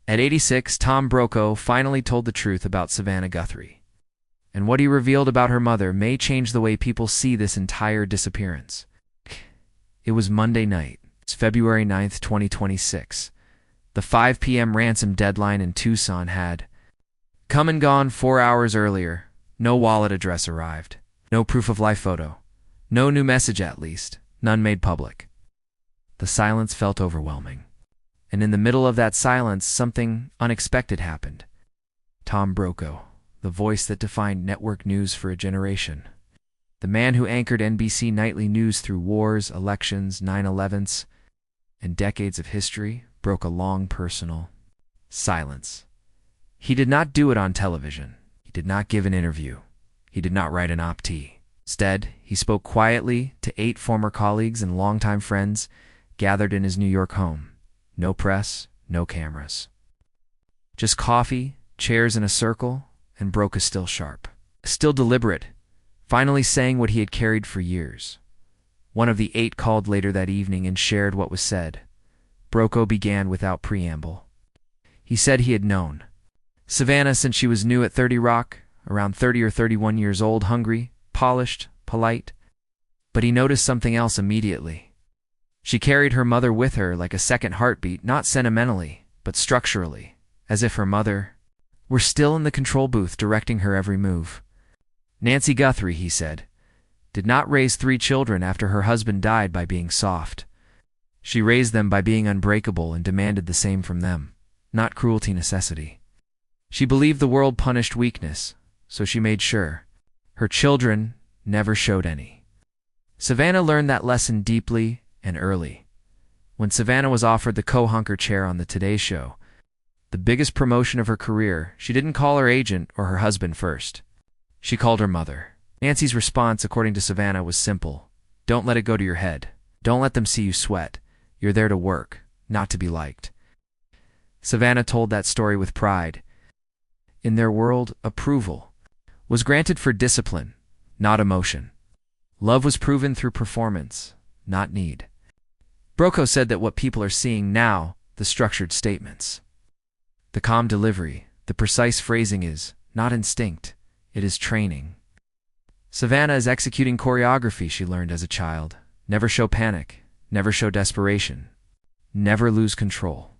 At 86, Tom Brokaw finally told the truth about Savannah Guthrie. And what he revealed about her mother may change the way people see this entire disappearance. It was Monday night. It's February 9th, 2026. The 5 p.m. ransom deadline in Tucson had come and gone 4 hours earlier. No wallet address arrived. No proof of life photo. No new message, at least. None made public. The silence felt overwhelming. And in the middle of that silence, something unexpected happened. Tom Brokaw, the voice that defined network news for a generation. The man who anchored NBC nightly news through wars, elections, 9/11s, and decades of history, broke a long personal silence. He did not do it on television. He did not give an interview. He did not write an op-ed. Instead, he spoke quietly to 8 former colleagues and longtime friends gathered in his New York home. No press, no cameras. Just coffee, chairs in a circle, and Brokaw still sharp, still deliberate, finally saying what he had carried for years. One of the 8 called later that evening and shared what was said. Brokaw began without preamble. He said he had known Savannah since she was new at 30 Rock, around 30 or 31 years old, hungry, polished, polite. But he noticed something else immediately. She carried her mother with her like a second heartbeat, not sentimentally, but structurally, as if her mother were still in the control booth directing her every move. Nancy Guthrie, he said, did not raise 3 children after her husband died by being soft. She raised them by being unbreakable and demanded the same from them, not cruelty necessity. She believed the world punished weakness, so she made sure her children never showed any. Savannah learned that lesson deeply and early. When Savannah was offered the co-honker chair on the Today Show, the biggest promotion of her career, she didn't call her agent or her husband first. She called her mother. Nancy's response, according to Savannah, was simple. Don't let it go to your head. Don't let them see you sweat. You're there to work, not to be liked. Savannah told that story with pride. In their world, approval was granted for discipline, not emotion. Love was proven through performance, not need. Brokaw said that what people are seeing now, the structured statements, the calm delivery, the precise phrasing is not instinct, it is training. Savannah is executing choreography she learned as a child. Never show panic, never show desperation, never lose control.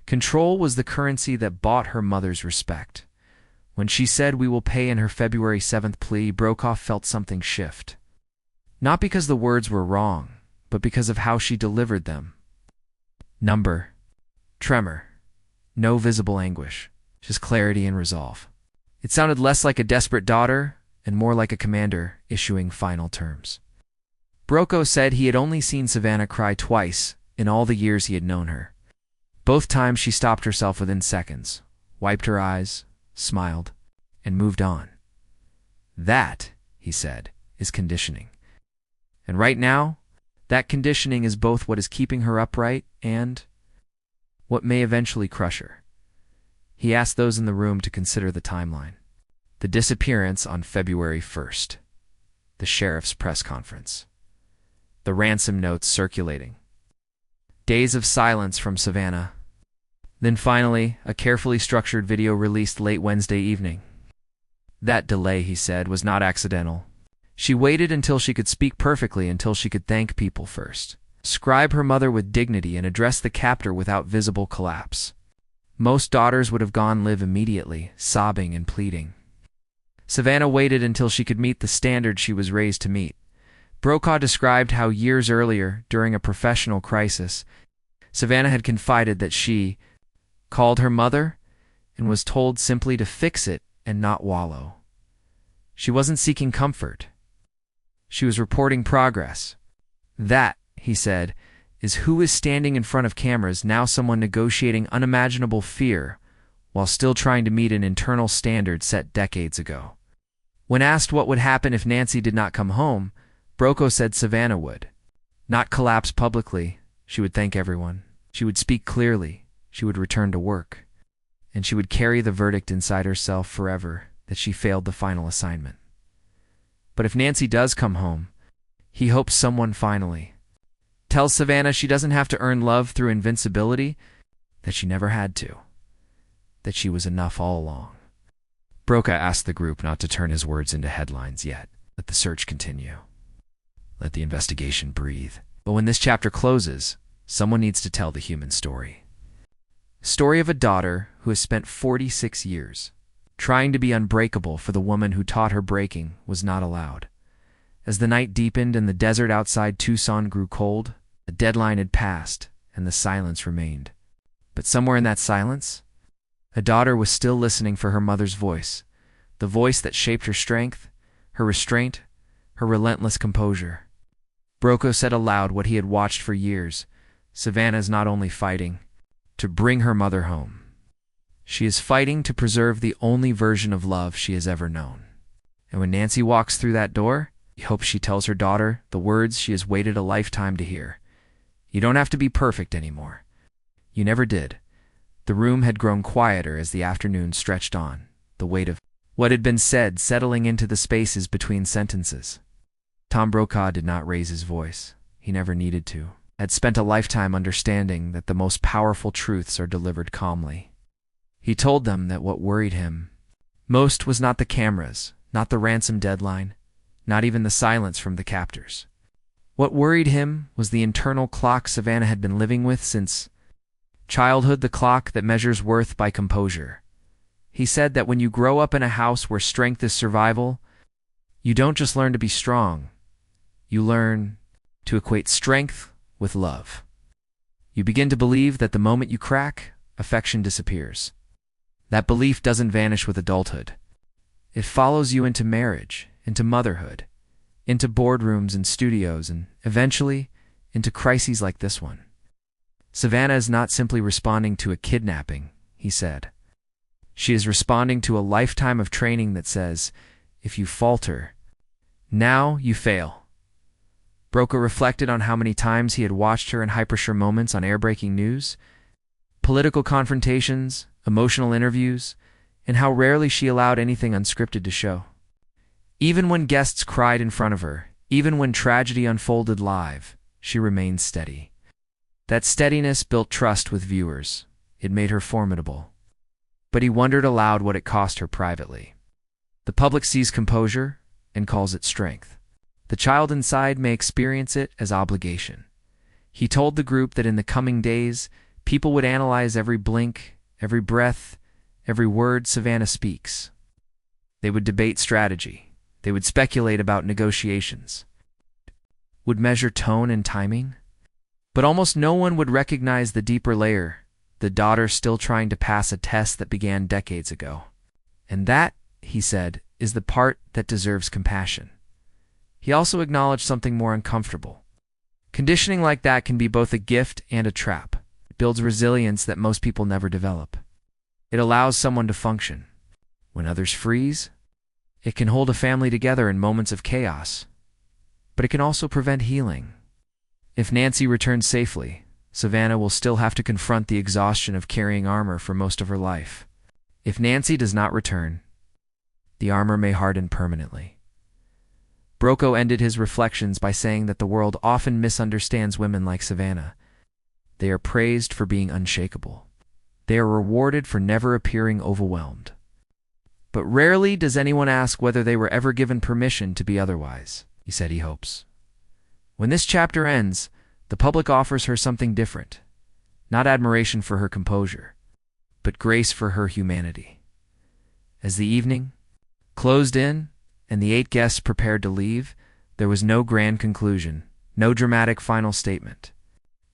Control was the currency that bought her mother's respect. When she said we will pay in her February 7th plea, Brokaw felt something shift. Not because the words were wrong, but because of how she delivered them. Number, tremor, no visible anguish, just clarity and resolve. It sounded less like a desperate daughter and more like a commander issuing final terms. Brokaw said he had only seen Savannah cry twice in all the years he had known her. Both times she stopped herself within seconds, wiped her eyes, smiled, and moved on. That, he said, is conditioning. And right now, that conditioning is both what is keeping her upright and what may eventually crush her. He asked those in the room to consider the timeline. The disappearance on February 1st. The sheriff's press conference. The ransom notes circulating. Days of silence from Savannah. Then finally, a carefully structured video released late Wednesday evening. That delay, he said, was not accidental. She waited until she could speak perfectly, until she could thank people first, describe her mother with dignity, and address the captor without visible collapse. Most daughters would have gone live immediately, sobbing and pleading. Savannah waited until she could meet the standard she was raised to meet. Brokaw described how years earlier, during a professional crisis, Savannah had confided that she called her mother and was told simply to fix it and not wallow. She wasn't seeking comfort. She was reporting progress. That, he said, is who is standing in front of cameras now, someone negotiating unimaginable fear while still trying to meet an internal standard set decades ago. When asked what would happen if Nancy did not come home, Brokaw said Savannah would not collapse publicly. She would thank everyone. She would speak clearly. She would return to work. And she would carry the verdict inside herself forever that she failed the final assignment. But if Nancy does come home, he hopes someone finally tells Savannah she doesn't have to earn love through invincibility, that she never had to. that she was enough all along. Brokaw asked the group not to turn his words into headlines yet. Let the search continue. Let the investigation breathe. But when this chapter closes, someone needs to tell the human story. Story of a daughter who has spent 46 years trying to be unbreakable for the woman who taught her breaking was not allowed. As the night deepened and the desert outside Tucson grew cold, the deadline had passed and the silence remained. But somewhere in that silence, a daughter was still listening for her mother's voice, the voice that shaped her strength, her restraint, her relentless composure. Brokaw said aloud what he had watched for years. Savannah is not only fighting to bring her mother home. She is fighting to preserve the only version of love she has ever known. And when Nancy walks through that door, he hopes she tells her daughter the words she has waited a lifetime to hear. You don't have to be perfect anymore. You never did. The room had grown quieter as the afternoon stretched on, the weight of what had been said settling into the spaces between sentences. Tom Brokaw did not raise his voice. He never needed to. Had spent a lifetime understanding that the most powerful truths are delivered calmly. He told them that what worried him most was not the cameras, not the ransom deadline, not even the silence from the captors. What worried him was the internal clock Savannah had been living with since childhood, the clock that measures worth by composure. He said that when you grow up in a house where strength is survival, you don't just learn to be strong. You learn to equate strength with love. You begin to believe that the moment you crack, affection disappears. That belief doesn't vanish with adulthood. It follows you into marriage, into motherhood, into boardrooms and studios, and eventually into crises like this one. Savannah is not simply responding to a kidnapping, he said. She is responding to a lifetime of training that says, if you falter, now you fail. Brokaw reflected on how many times he had watched her in hypersure moments on air-breaking news, political confrontations, emotional interviews, and how rarely she allowed anything unscripted to show. Even when guests cried in front of her, even when tragedy unfolded live, she remained steady. That steadiness built trust with viewers. It made her formidable. But he wondered aloud what it cost her privately. The public sees composure and calls it strength. The child inside may experience it as obligation. He told the group that in the coming days, people would analyze every blink, every breath, every word Savannah speaks. They would debate strategy. They would speculate about negotiations. Would measure tone and timing. But almost no one would recognize the deeper layer, the daughter still trying to pass a test that began decades ago. And that, he said, is the part that deserves compassion. He also acknowledged something more uncomfortable. Conditioning like that can be both a gift and a trap. It builds resilience that most people never develop. It allows someone to function. When others freeze, it can hold a family together in moments of chaos. But it can also prevent healing. If Nancy returns safely, Savannah will still have to confront the exhaustion of carrying armor for most of her life. If Nancy does not return, the armor may harden permanently. Brokaw ended his reflections by saying that the world often misunderstands women like Savannah. They are praised for being unshakable. They are rewarded for never appearing overwhelmed. But rarely does anyone ask whether they were ever given permission to be otherwise, he said he hopes. When this chapter ends, the public offers her something different. Not admiration for her composure, but grace for her humanity. As the evening closed in, and the 8 guests prepared to leave, there was no grand conclusion, no dramatic final statement.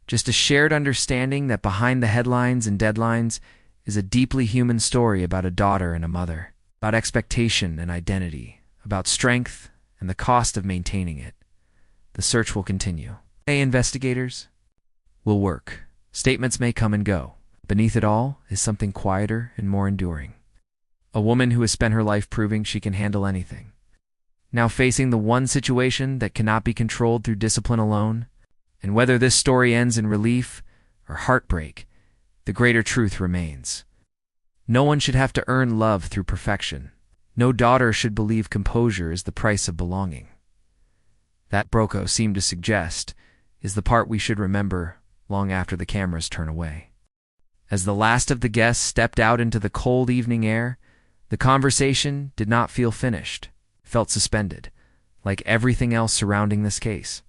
Just a shared understanding that behind the headlines and deadlines is a deeply human story about a daughter and a mother, about expectation and identity, about strength and the cost of maintaining it. The search will continue. Investigators will work. Statements may come and go. Beneath it all is something quieter and more enduring. A woman who has spent her life proving she can handle anything. Now facing the one situation that cannot be controlled through discipline alone, and whether this story ends in relief or heartbreak, the greater truth remains. No one should have to earn love through perfection. No daughter should believe composure is the price of belonging. That, Brokaw seemed to suggest, is the part we should remember long after the cameras turn away. As the last of the guests stepped out into the cold evening air, the conversation did not feel finished, felt suspended, like everything else surrounding this case.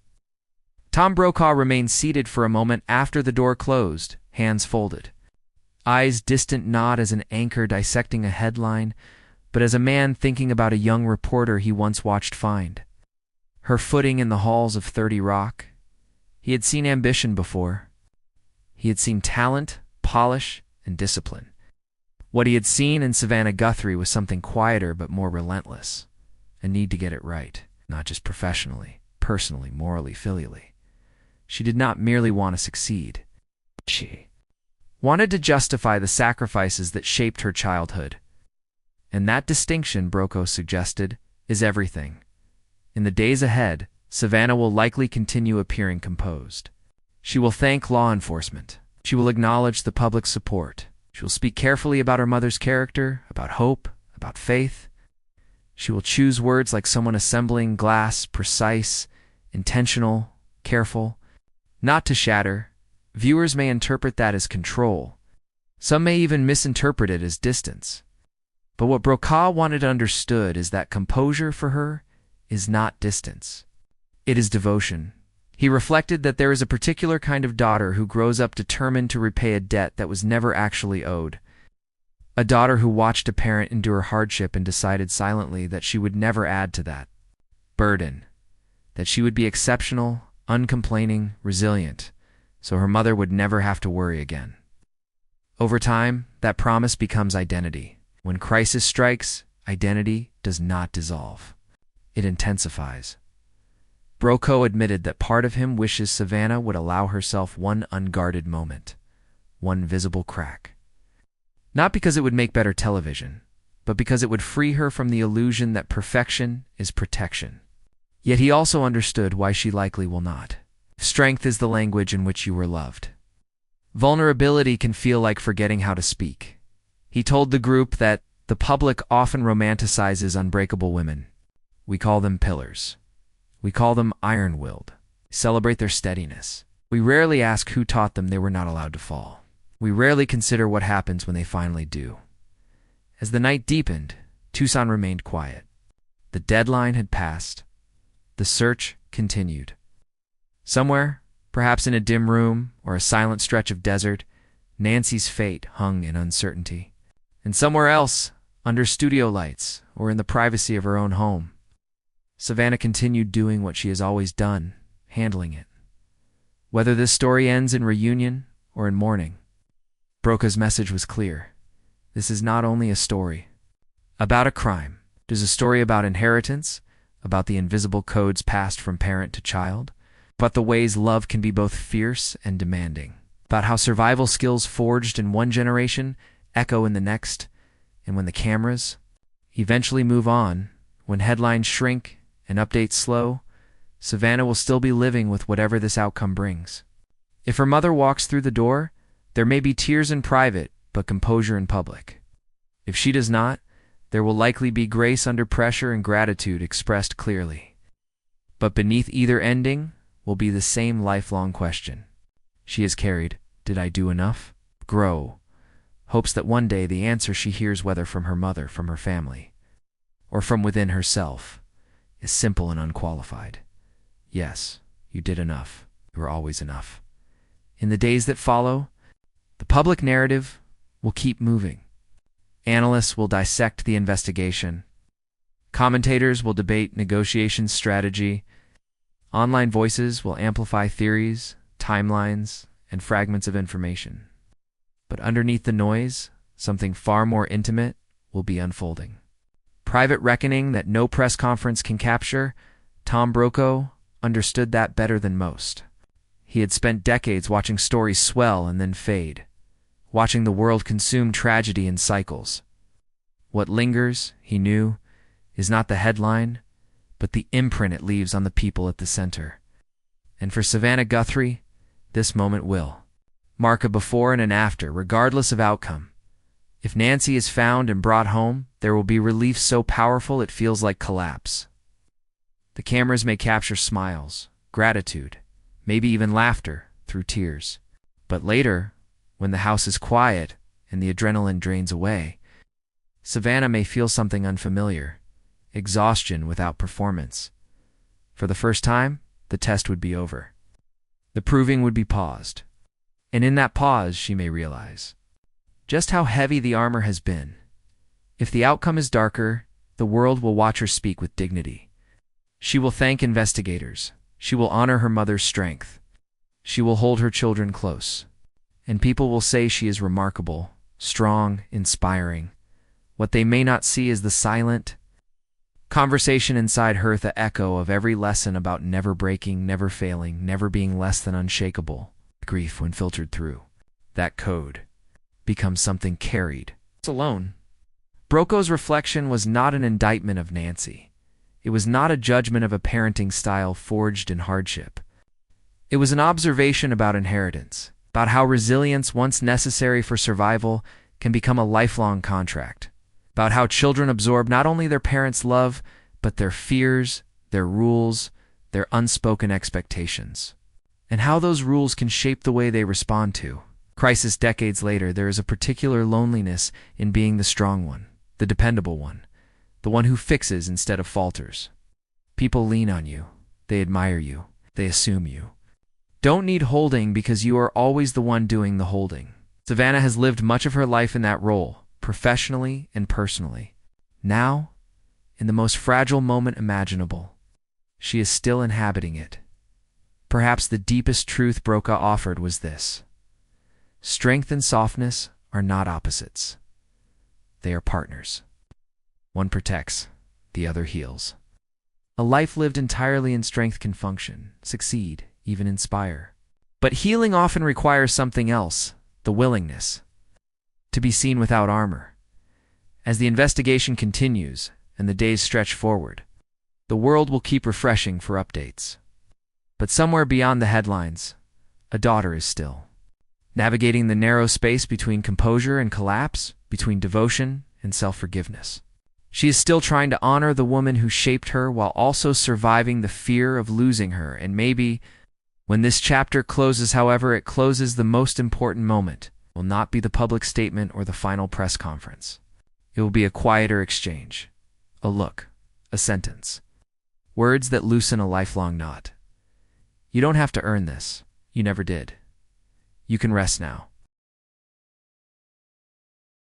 Tom Brokaw remained seated for a moment after the door closed, hands folded. Eyes distant, not as an anchor dissecting a headline, but as a man thinking about a young reporter he once watched find her footing in the halls of 30 Rock. He had seen ambition before. He had seen talent, polish, and discipline. What he had seen in Savannah Guthrie was something quieter but more relentless, a need to get it right, not just professionally, personally, morally, filially. She did not merely want to succeed. She wanted to justify the sacrifices that shaped her childhood. And that distinction, Brokaw suggested, is everything. In the days ahead, Savannah will likely continue appearing composed. She will thank law enforcement. She will acknowledge the public's support. She will speak carefully about her mother's character, about hope, about faith. She will choose words like someone assembling glass, precise, intentional, careful, not to shatter. Viewers may interpret that as control. Some may even misinterpret it as distance. But what Brokaw wanted understood is that composure for her is not distance. It is devotion. He reflected that there is a particular kind of daughter who grows up determined to repay a debt that was never actually owed. A daughter who watched a parent endure hardship and decided silently that she would never add to that burden, that she would be exceptional, uncomplaining, resilient, so her mother would never have to worry again. Over time, that promise becomes identity. When crisis strikes, identity does not dissolve. It intensifies. Brokaw admitted that part of him wishes Savannah would allow herself one unguarded moment, one visible crack. Not because it would make better television, but because it would free her from the illusion that perfection is protection. Yet he also understood why she likely will not. Strength is the language in which you were loved. Vulnerability can feel like forgetting how to speak. He told the group that the public often romanticizes unbreakable women. We call them pillars. We call them iron-willed. Celebrate their steadiness. We rarely ask who taught them they were not allowed to fall. We rarely consider what happens when they finally do. As the night deepened, Tucson remained quiet. The deadline had passed. The search continued. Somewhere, perhaps in a dim room or a silent stretch of desert, Nancy's fate hung in uncertainty. And somewhere else, under studio lights or in the privacy of her own home, Savannah continued doing what she has always done, handling it. Whether this story ends in reunion or in mourning, Brokaw's message was clear. This is not only a story about a crime. It is a story about inheritance, about the invisible codes passed from parent to child, about the ways love can be both fierce and demanding, about how survival skills forged in one generation echo in the next, and when the cameras eventually move on, when headlines shrink and updates slow, Savannah will still be living with whatever this outcome brings. If her mother walks through the door, there may be tears in private, but composure in public. If she does not, there will likely be grace under pressure and gratitude expressed clearly. But beneath either ending will be the same lifelong question. She has carried, did I do enough? Grow. Hopes that one day the answer she hears, whether from her mother, from her family, or from within herself, is simple and unqualified. Yes, you did enough. You were always enough. In the days that follow, the public narrative will keep moving. Analysts will dissect the investigation. Commentators will debate negotiation strategy. Online voices will amplify theories, timelines, and fragments of information. But underneath the noise, something far more intimate will be unfolding. Private reckoning that no press conference can capture, Tom Brokaw understood that better than most. He had spent decades watching stories swell and then fade, watching the world consume tragedy in cycles. What lingers, he knew, is not the headline, but the imprint it leaves on the people at the center. And for Savannah Guthrie, this moment will mark a before and an after, regardless of outcome. If Nancy is found and brought home, there will be relief so powerful it feels like collapse. The cameras may capture smiles, gratitude, maybe even laughter through tears. But later, When the house is quiet and the adrenaline drains away, Savannah may feel something unfamiliar, exhaustion without performance. For the first time, the test would be over. The proving would be paused. And in that pause, she may realize just how heavy the armor has been. If the outcome is darker, the world will watch her speak with dignity. She will thank investigators. She will honor her mother's strength. She will hold her children close. And people will say she is remarkable, strong, inspiring. What they may not see is the silent conversation inside her, the echo of every lesson about never breaking, never failing, never being less than unshakable. Grief, when filtered through that code, becomes something carried alone. Brokaw's reflection was not an indictment of Nancy. It was not a judgment of a parenting style forged in hardship. It was an observation about inheritance, about how resilience, once necessary for survival, can become a lifelong contract, about how children absorb not only their parents' love, but their fears, their rules, their unspoken expectations, and how those rules can shape the way they respond to crisis. Decades later, there is a particular loneliness in being the strong one, the dependable one, the one who fixes instead of falters. People lean on you, they admire you, they assume you don't need holding because you are always the one doing the holding. Savannah has lived much of her life in that role, professionally and personally. Now, in the most fragile moment imaginable, she is still inhabiting it. Perhaps the deepest truth Brokaw offered was this: strength and softness are not opposites. They are partners. One protects, the other heals. A life lived entirely in strength can function, succeed, even inspire. But healing often requires something else, the willingness to be seen without armor. As the investigation continues and the days stretch forward, the world will keep refreshing for updates. But somewhere beyond the headlines, a daughter is still navigating the narrow space between composure and collapse, between devotion and self-forgiveness. She is still trying to honor the woman who shaped her while also surviving the fear of losing her. And maybe, when this chapter closes, however it closes, the most important moment will not be the public statement or the final press conference. It will be a quieter exchange, a look, a sentence, words that loosen a lifelong knot. You don't have to earn this. You never did. You can rest now.